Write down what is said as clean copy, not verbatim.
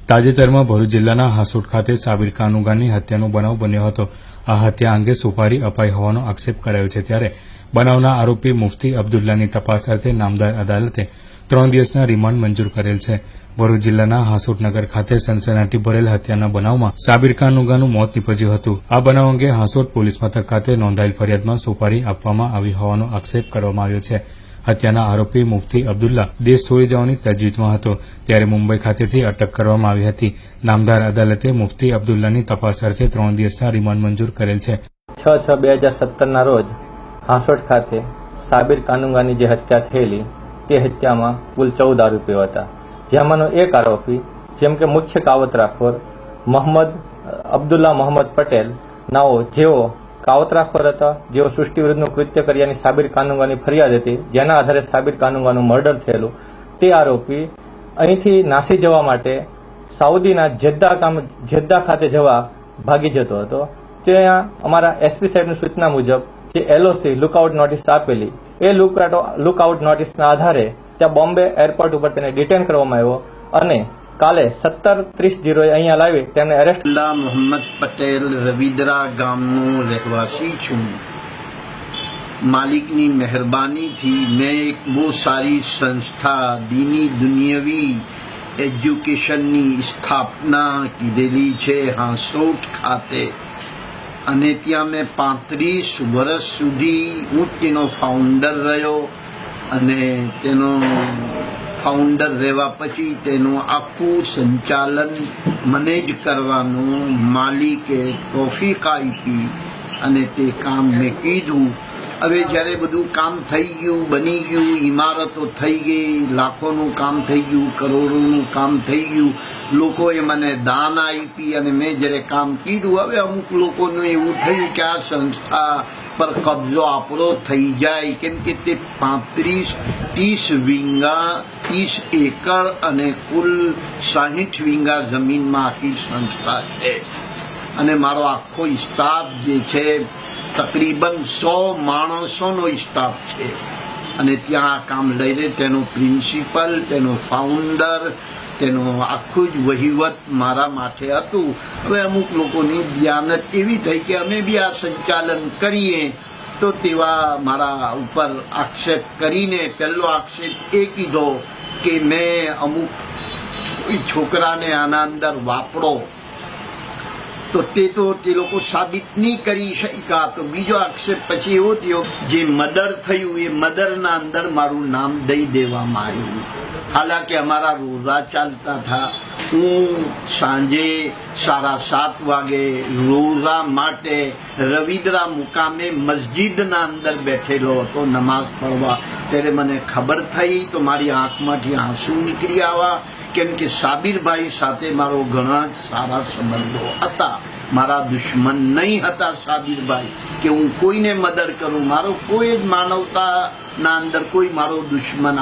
તાજેતરમાં ભરૂચ જિલ્લાના હાસોટ ખાતે સાબિર કાનુગાની હત્યાનો બનાવ બન્યો હતો। આ હત્યા અંગે સુપારી અપાઈ હોવાનો આક્ષેપ કરાયો છે। ત્યારે બનાવના આરોપી મુફ્તી અબ્દુલ્લાની તપાસ અર્થે નામદાર અદાલતે 3 દિવસના રિમાન્ડ મંજૂર કરેલ છે। ભરૂચ જિલ્લાના હાસોટ નગર ખાતે સનસનાટી ભરેલ હત્યાના બનાવમાં સાબિર કાનુગાનું મોત નીપજ્યું હતું। આ બનાવ અંગે હાસોટ પોલીસ મથક ખાતે નોંધાયેલ ફરિયાદમાં સુપારી આપવામાં આવી હોવાનો આક્ષેપ કરવામાં આવ્યો છે। હત્યાના આરોપી મુફ્તી અબ્દુલ્લા દેશ છોડી જવાની તજવીજમાં હતો, ત્યારે મુંબઈ ખાતેથી અટક કરવામાં આવી હતી। નામદાર અદાલતે મુફ્તી અબ્દુલ્લાની તપાસ અર્થે 3 દિવસના રિમાન્ડ મંજૂર કરેલ છે। 6/6/2017 રોજ હાસોટ ખાતે સાબિર કાનુગાની જે હત્યા થયેલી તે હત્યામાં કુલ 14 આરોપીઓ હતા, જેમાંનો એક આરોપી જેમ કે મુખ્ય કાવતરાખોર અબ્દુલ્લા મોહમ્મદ પટેલ નાઓ, જેઓ કાવતરાખોર હતા, જેઓ સૃષ્ટિ વિરુદ્ધનું કૃત્ય કર્યાની સાબિર કાનુગાની ફરિયાદ હતી, જેના આધારે સાબિર કાનુગાનું મર્ડર થયેલું। તે આરોપી અહીંથી નાસી જવા માટે સાઉદીના જેદ્દા ખાતે જવા ભાગી જતો હતો। ત્યાં અમારા એસપી સાહેબની સૂચના મુજબ જે એલઓસી લુકઆઉટ નોટિસ આપેલી, એ લુકઆઉટ નોટિસના આધારે ત્યાં બોમ્બે એરપોર્ટ ઉપર તેને ડિટેન કરવામાં આવ્યો અને કાલે 17:30 અહીંયા લાવી તેમને એરેસ્ટ। મોહમ્મદ પટેલ રવિદ્રા ગામનો રહેવાસી છું। માલિકની મહેરબાનીથી મેં એક બહુ સારી સંસ્થા દીની દુનિયાવી એજ્યુકેશનની સ્થાપના કીધેલી છે હાસોટ ખાતે, અને ત્યાં મેં 35 વર્ષ સુધી હું તેનો ફાઉન્ડર રહ્યો, અને તેનો ફાઉન્ડર રહેવા પછી તેનું આખું સંચાલન મને જ કરવાનું માલિકે તોફીક આપી અને તે કામ મેં કીધું। હવે જ્યારે બધું કામ થઈ ગયું, બની ગયું, ઇમારતો થઈ ગઈ, લાખોનું કામ થઈ ગયું, કરોડોનું કામ થઈ ગયું, લોકોએ મને દાન આપી અને મેં જ્યારે કામ કીધું, હવે અમુક લોકોનું એવું થયું કે આ સંસ્થા પર કબજો આપણો થઈ જાય, કેમ કે તે 35-30 વીંગા 30 એકર અને કુલ 60 વીંગા જમીનમાં આખી સંસ્થા છે, અને મારો આખો સ્ટાફ જે છે તકરીબન 100 માણસોનો સ્ટાફ છે, અને ત્યાં આ કામ લઈને તેનો પ્રિન્સિપલ, તેનો ફાઉન્ડર, તેનો આખું જ વહીવટ મારા માથે હતું। હવે અમુક લોકોની ધ્યાનત એવી થઈ કે અમે બી આ સંચાલન કરીએ, તો તેવા મારા ઉપર આક્ષેપ કરીને પહેલો આક્ષેપ એ કીધો કે મેં અમુક છોકરાને આના અંદર વાપરો, તો તે લોકો સાબિત નહીં કરી શક્યા। તો બીજો આક્ષેપ પછી એવો થયો, જે મર્ડર થયું એ મર્ડરના અંદર મારું નામ દઈ દેવામાં આવ્યું। હાલાકી અમારા રોઝા ચાલતા હતા, હું સાંજે 7:30 વાગે રોઝા માટે રવિદ્રા મુકામે મસ્જિદના અંદર બેઠેલો હતો નમાઝ પઢવા। ત્યારે મને ખબર થઈ તો મારી આંખમાંથી આંસુ નીકળી આવ્યા, કેમ કે સાબિરભાઈ સાથે મારો ઘણા સારા સંબંધો હતા, મારા દુશ્મન નહીં હતા સાબિરભાઈ કે હું કોઈને મદદ કરું, મારો કોઈ જ માનવતાના અંદર કોઈ મારો દુશ્મન